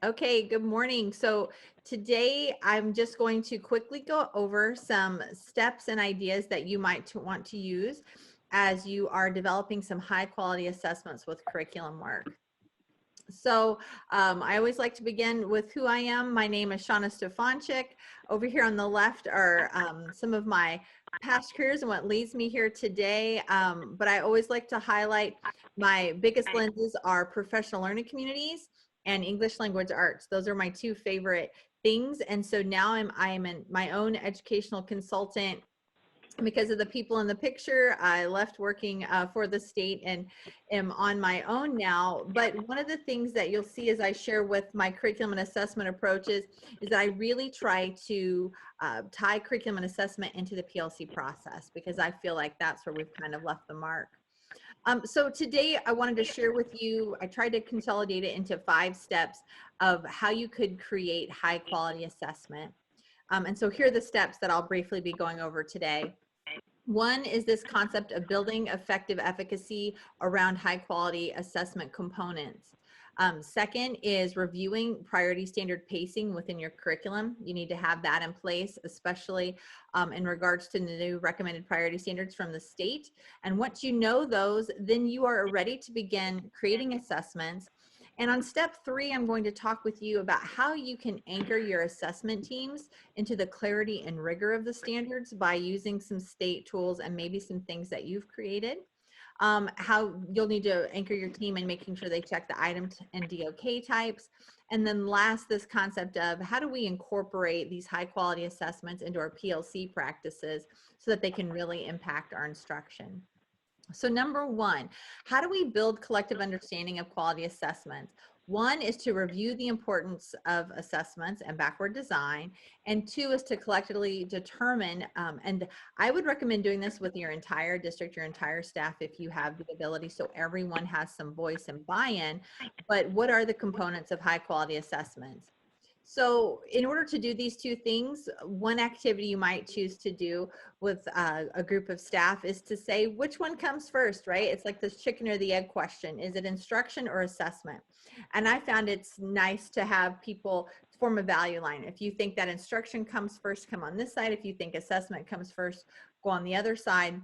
Okay, good morning. So today I'm just going to quickly go over some steps and ideas that you might want to use as you are developing some high quality assessments with curriculum work. So I always like to begin with who I am. My name is Shauna Stefanchik. Over here on the left are some of my past careers and what leads me here today. But I always like to highlight my biggest lenses are professional learning communities and English language arts. Those are my two favorite things. And so now I'm my own educational consultant because of the people in the picture. I left working for the state and am on my own now. But one of the things that you'll see as I share with my curriculum and assessment approaches is that I really try to tie curriculum and assessment into the PLC process, because I feel like that's where we've kind of left the mark. So today I wanted to share with you, I tried to consolidate it into 5 steps of how you could create high quality assessment. And so here are the steps that I'll briefly be going over today. One is this concept of building effective efficacy around high quality assessment components. Second is reviewing priority standard pacing within your curriculum. You need to have that in place, especially in regards to the new recommended priority standards from the state. And once you know those, then you are ready to begin creating assessments. And on step 3, I'm going to talk with you about how you can anchor your assessment teams into the clarity and rigor of the standards by using some state tools and maybe some things that you've created. How you'll need to anchor your team and making sure they check the items and DOK types. And then last, this concept of how do we incorporate these high quality assessments into our PLC practices so that they can really impact our instruction. So number 1, how do we build collective understanding of quality assessments? One is to review the importance of assessments and backward design, and 2 is to collectively determine, and I would recommend doing this with your entire district, your entire staff, if you have the ability, so everyone has some voice and buy-in, but what are the components of high quality assessments? So in order to do these two things, one activity you might choose to do with a group of staff is to say, which one comes first, right? It's like this chicken or the egg question. Is it instruction or assessment? And I found it's nice to have people form a value line. If you think that instruction comes first, come on this side. If you think assessment comes first, go on the other side.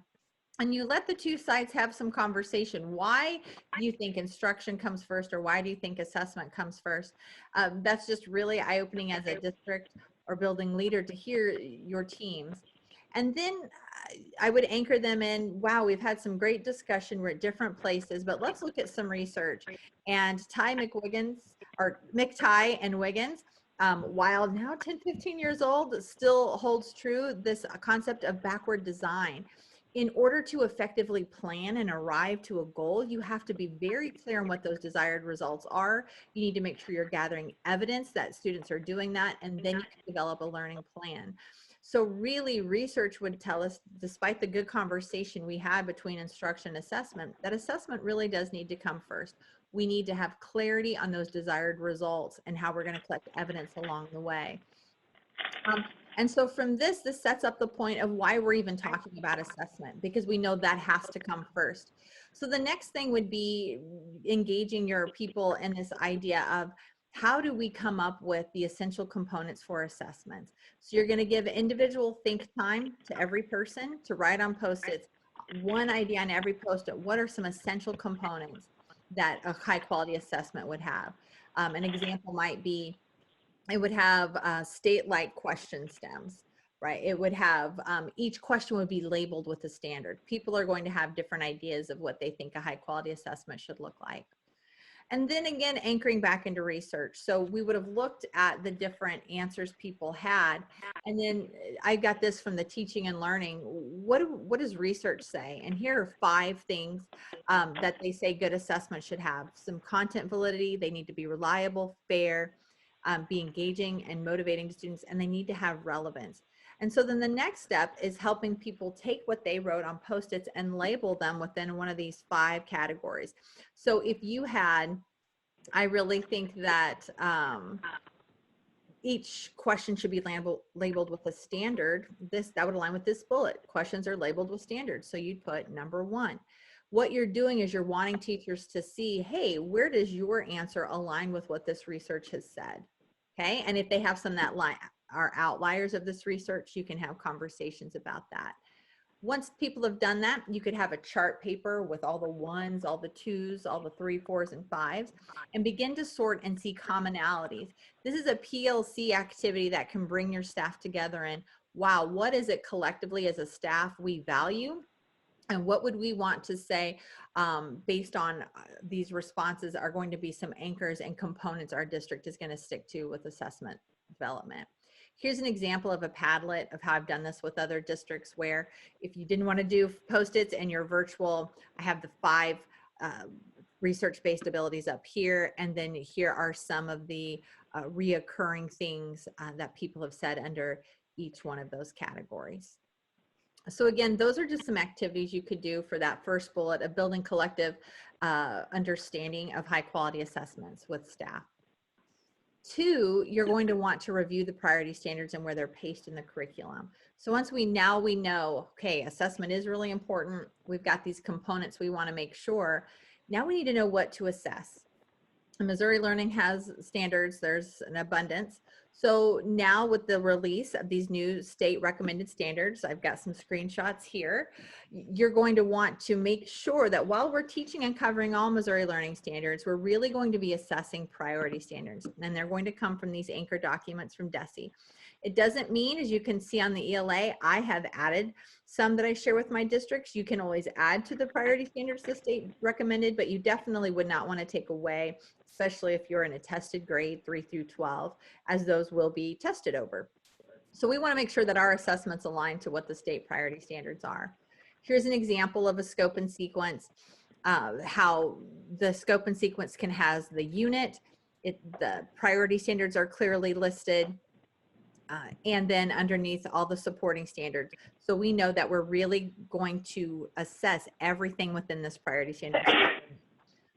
And you let the two sides have some conversation. Why do you think instruction comes first, or why do you think assessment comes first? That's just really eye-opening as a district or building leader to hear your teams. And then I would anchor them in, wow, we've had some great discussion. We're at different places, but let's look at some research. And Ty McWiggins, or McTy and Wiggins, while now 10, 15 years old, still holds true this concept of backward design. In order to effectively plan and arrive to a goal, you have to be very clear on what those desired results are. You need to make sure you're gathering evidence that students are doing that, and then you can develop a learning plan. So really, research would tell us, despite the good conversation we had between instruction and assessment, that assessment really does need to come first. We need to have clarity on those desired results and how we're going to collect evidence along the way. And so from this sets up the point of why we're even talking about assessment, because we know that has to come first. So the next thing would be engaging your people in this idea of, how do we come up with the essential components for assessments? So you're going to give individual think time to every person to write on Post-its one idea on every Post-it. What are some essential components that a high quality assessment would have? An example might be, it would have state-like question stems, right? It would have, each question would be labeled with a standard. People are going to have different ideas of what they think a high quality assessment should look like. And then again, anchoring back into research. So we would have looked at the different answers people had. And then I got this from the teaching and learning. What does research say? And here are 5 things that they say good assessment should have. Some content validity. They need to be reliable, fair, be engaging and motivating to students, and they need to have relevance. And so then the next step is helping people take what they wrote on Post-its and label them within one of these 5 categories. So if you had, I really think that each question should be labeled with a standard. That would align with this bullet. Questions are labeled with standards. So you'd put number 1. what you're doing is you're wanting teachers to see, hey, where does your answer align with what this research has said? Okay, and if they have some that are outliers of this research, you can have conversations about that. Once people have done that, you could have a chart paper with all the ones, all the twos, all the three, fours, and fives, and begin to sort and see commonalities. This is a PLC activity that can bring your staff together and, wow, what is it collectively as a staff we value? And what would we want to say based on these responses are going to be some anchors and components our district is going to stick to with assessment development. Here's an example of a Padlet of how I've done this with other districts, where if you didn't want to do Post-its and you're virtual, I have the 5 research-based abilities up here, and then here are some of the reoccurring things that people have said under each one of those categories. So again, those are just some activities you could do for that first bullet of building collective understanding of high quality assessments with staff. 2, you're going to want to review the priority standards and where they're placed in the curriculum. So once we know, okay, assessment is really important. We've got these components we want to make sure. Now we need to know what to assess. Missouri Learning has standards, there's an abundance. So now with the release of these new state recommended standards, I've got some screenshots here. You're going to want to make sure that while we're teaching and covering all Missouri Learning standards, we're really going to be assessing priority standards, and they're going to come from these anchor documents from DESE. It doesn't mean, as you can see on the ELA, I have added some that I share with my districts. You can always add to the priority standards the state recommended, but you definitely would not want to take away, especially if you're in a tested grade 3 through 12, as those will be tested over. So we want to make sure that our assessments align to what the state priority standards are. Here's an example of a scope and sequence, how the scope and sequence can has the unit, the priority standards are clearly listed, and then underneath all the supporting standards. So we know that we're really going to assess everything within this priority standard.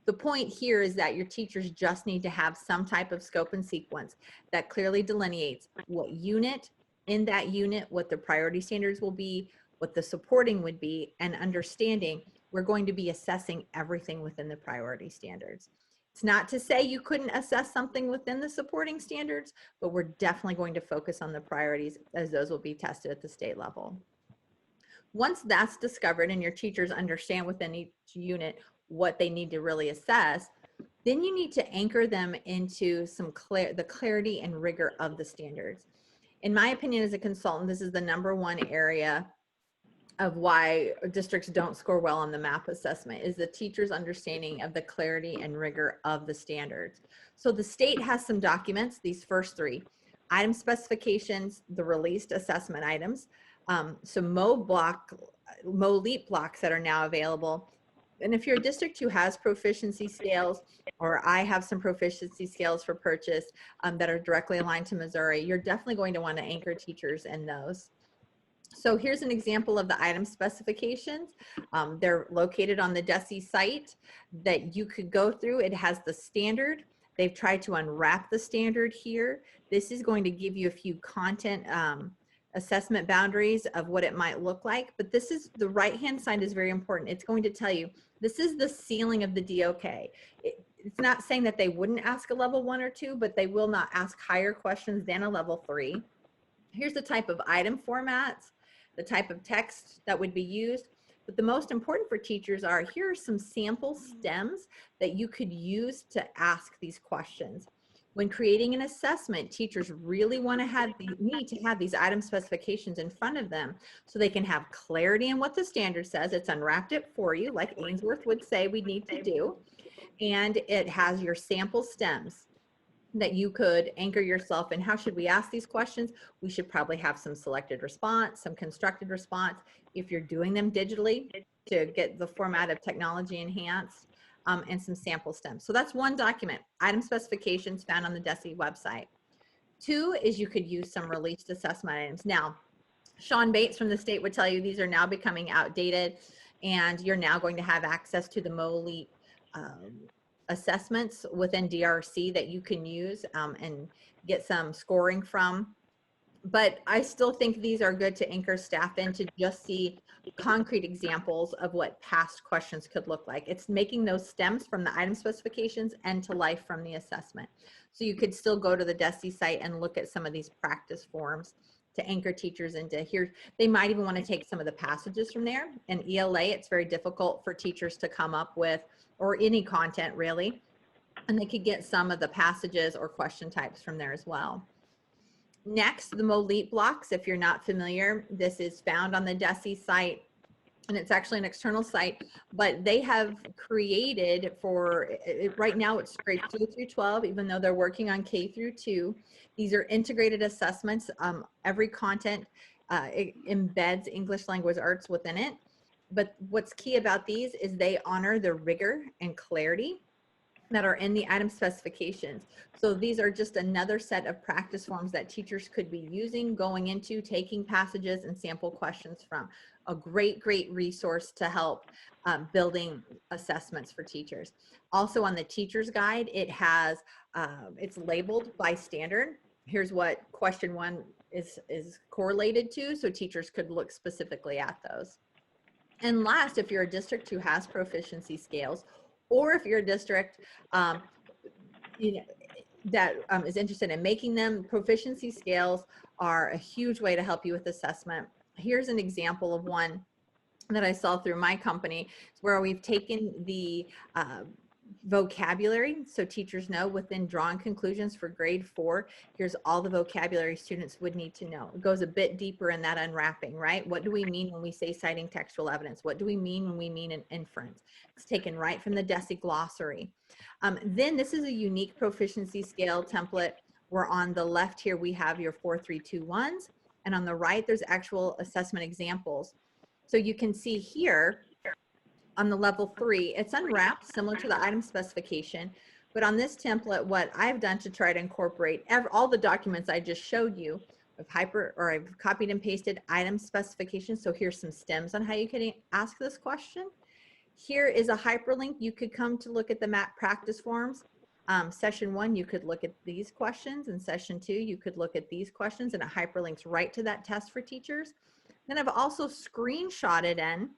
The point here is that your teachers just need to have some type of scope and sequence that clearly delineates what unit, in that unit, what the priority standards will be, what the supporting would be, and understanding we're going to be assessing everything within the priority standards. It's not to say you couldn't assess something within the supporting standards, but we're definitely going to focus on the priorities, as those will be tested at the state level. Once that's discovered and your teachers understand within each unit what they need to really assess, then you need to anchor them into the clarity and rigor of the standards. In my opinion, as a consultant, this is the #1 area of why districts don't score well on the MAP assessment, is the teacher's understanding of the clarity and rigor of the standards. So the state has some documents, these first 3, item specifications, the released assessment items, some MO-LEAP blocks that are now available. And if you're a district who has proficiency scales, or I have some proficiency scales for purchase that are directly aligned to Missouri, you're definitely going to want to anchor teachers in those. So here's an example of the item specifications. They're located on the DESE site that you could go through. It has the standard. They've tried to unwrap the standard here. This is going to give you a few content assessment boundaries of what it might look like, but this is, the right-hand side is very important. It's going to tell you, this is the ceiling of the DOK. It's not saying that they wouldn't ask a level 1 or 2, but they will not ask higher questions than a level 3. Here's the type of item formats, the type of text that would be used. But the most important for teachers are, here are some sample stems that you could use to ask these questions. When creating an assessment, teachers really want to need to have these item specifications in front of them so they can have clarity in what the standard says. It's unwrapped it for you, like Ainsworth would say we need to do. And it has your sample stems that you could anchor yourself in. How should we ask these questions? We should probably have some selected response, some constructed response. If you're doing them digitally, to get the format of technology enhanced, and some sample stems. So that's one document, item specifications found on the DESE website. 2 is you could use some released assessment items. Now, Sean Bates from the state would tell you these are now becoming outdated, and you're now going to have access to the MO-LEAP assessments within DRC that you can use and get some scoring from. but I still think these are good to anchor staff in to just see concrete examples of what past questions could look like. It's making those stems from the item specifications and to life from the assessment. So you could still go to the DESI site and look at some of these practice forms to anchor teachers into here. They might even want to take some of the passages from there. In ELA, it's very difficult for teachers to come up with, or any content really, and they could get some of the passages or question types from there as well. Next, the MOLEAT blocks. If you're not familiar, this is found on the DESI site, and it's actually an external site, but they have created for, right now it's grade 2 through 12, even though they're working on K through 2. These are integrated assessments. Every content it embeds English language arts within it. But what's key about these is they honor the rigor and clarity that are in the item specifications. So these are just another set of practice forms that teachers could be using, going into, taking passages and sample questions from. A great resource to help building assessments for teachers. Also on the teacher's guide, it has, it's labeled by standard. Here's what question 1 is correlated to, so teachers could look specifically at those. And last, if you're a district who has proficiency scales, or if you're a district you know, that is interested in making them, proficiency scales are a huge way to help you with assessment. Here's an example of one that I saw through my company, where we've taken the vocabulary, so teachers know within drawing conclusions for grade 4, here's all the vocabulary students would need to know. It goes a bit deeper in that unwrapping, right? What do we mean when we say citing textual evidence? What do we mean when we mean an inference? It's taken right from the DESI glossary. Then this is a unique proficiency scale template, where on the left here we have your 4, 3, 2, 1s, and on the right there's actual assessment examples. So you can see here on the level 3, it's unwrapped similar to the item specification, but on this template, what I've done to try to incorporate all the documents I just showed you, I've copied and pasted item specifications. So here's some stems on how you can ask this question. Here is a hyperlink. You could come to look at the MAP practice forms. Session 1, you could look at these questions, and session 2, you could look at these questions, and it hyperlinks right to that test for teachers. Then I've also screenshotted in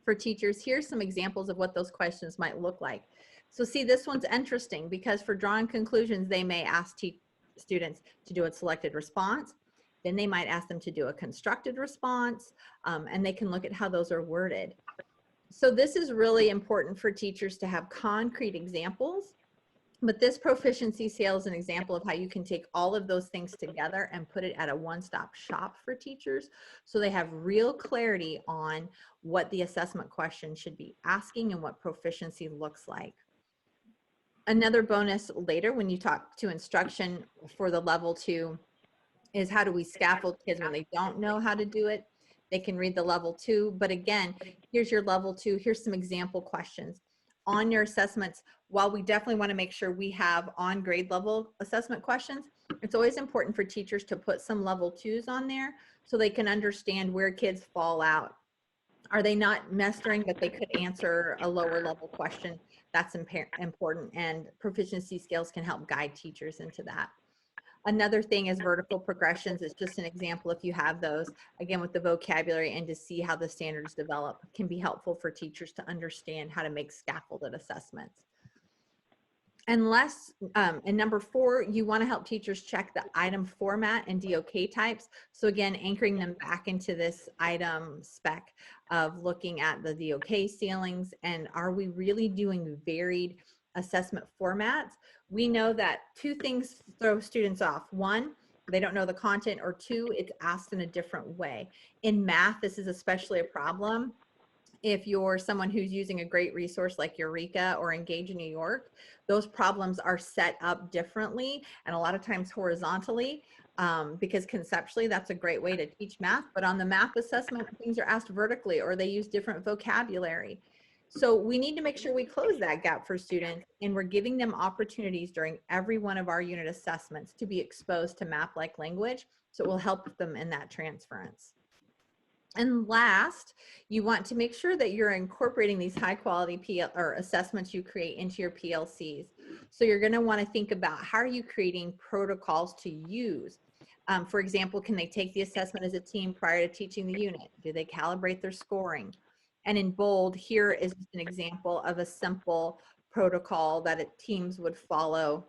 for teachers. Here's some examples of what those questions might look like. So see, this one's interesting because for drawing conclusions, they may ask students to do a selected response. Then they might ask them to do a constructed response, and they can look at how those are worded. So this is really important for teachers to have concrete examples. But this proficiency scale is an example of how you can take all of those things together and put it at a one-stop shop for teachers, so they have real clarity on what the assessment question should be asking and what proficiency looks like. Another bonus later when you talk to instruction for the level 2 is how do we scaffold kids when they don't know how to do it. They can read the level 2, but again, here's your level 2. Here's some example questions. On your assessments, while we definitely want to make sure we have on grade level assessment questions, it's always important for teachers to put some level 2s on there so they can understand where kids fall out. Are they not mastering, but they could answer a lower level question? That's important, and proficiency scales can help guide teachers into that. Another thing is vertical progressions. It's just an example if you have those, again, with the vocabulary, and to see how the standards develop can be helpful for teachers to understand how to make scaffolded assessments. And number 4, you want to help teachers check the item format and DOK types. So again, anchoring them back into this item spec of looking at the DOK ceilings, and are we really doing varied assessment formats? We know that 2 things throw students off. 1, they don't know the content, or 2, it's asked in a different way. In math, this is especially a problem. If you're someone who's using a great resource like Eureka or Engage in New York, those problems are set up differently and a lot of times horizontally, because conceptually that's a great way to teach math, but on the math assessment, things are asked vertically, or they use different vocabulary. So we need to make sure we close that gap for students, and we're giving them opportunities during every one of our unit assessments to be exposed to map-like language, so it will help them in that transference. And last, you want to make sure that you're incorporating these high quality assessments you create into your PLCs. So you're going to want to think about, how are you creating protocols to use? For example, can they take the assessment as a team prior to teaching the unit? Do they calibrate their scoring? And in bold, here is just an example of a simple protocol that teams would follow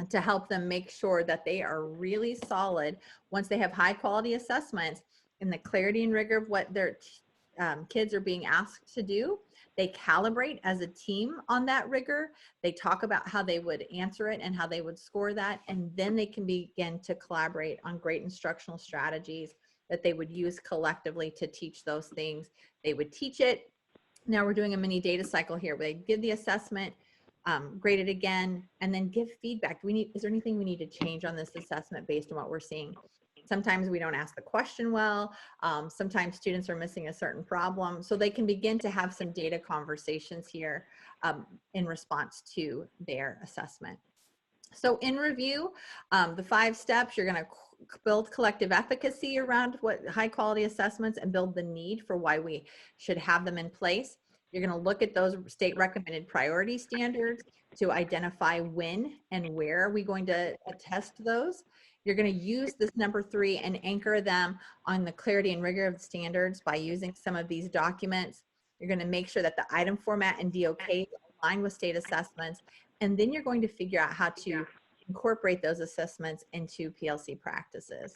to help them make sure that they are really solid once they have high quality assessments in the clarity and rigor of what their kids are being asked to do. They calibrate as a team on that rigor. They talk about how they would answer it and how they would score that. And then they can begin to collaborate on great instructional strategies that they would use collectively to teach those things. They would teach it. Now we're doing a mini data cycle here where they give the assessment, grade it again, and then give feedback. Is there anything we need to change on this assessment based on what we're seeing? Sometimes we don't ask the question well. Sometimes students are missing a certain problem. So they can begin to have some data conversations here in response to their assessment. So in review, the 5 steps, you're going to build collective efficacy around what high quality assessments and build the need for why we should have them in place. You're going to look at those state recommended priority standards to identify when and where are we going to test those. You're going to use this number 3 and anchor them on the clarity and rigor of the standards by using some of these documents. You're going to make sure that the item format and DOK align with state assessments. And then you're going to figure out how to incorporate those assessments into PLC practices.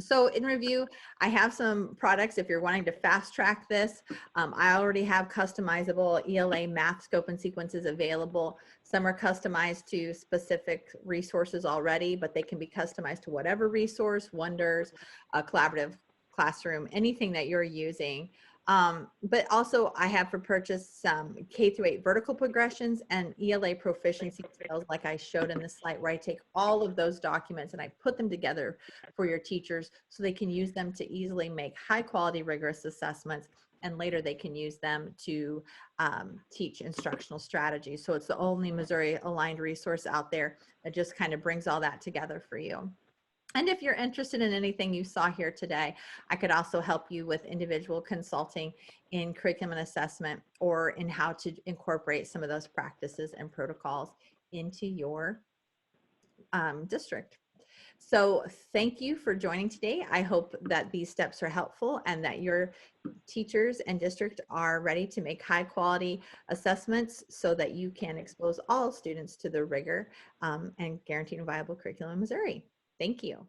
So in review, I have some products if you're wanting to fast track this. I already have customizable ELA math scope and sequences available. Some are customized to specific resources already, but they can be customized to whatever resource, Wonders, a collaborative classroom, anything that you're using. But also I have for purchase some K-8 vertical progressions and ELA proficiency scales like I showed in the slide, where I take all of those documents and I put them together for your teachers so they can use them to easily make high quality rigorous assessments, and later they can use them to teach instructional strategies. So it's the only Missouri aligned resource out there that just kind of brings all that together for you. And if you're interested in anything you saw here today, I could also help you with individual consulting in curriculum and assessment, or in how to incorporate some of those practices and protocols into your district. So thank you for joining today. I hope that these steps are helpful and that your teachers and district are ready to make high quality assessments so that you can expose all students to the rigor and guaranteeing a viable curriculum in Missouri. Thank you.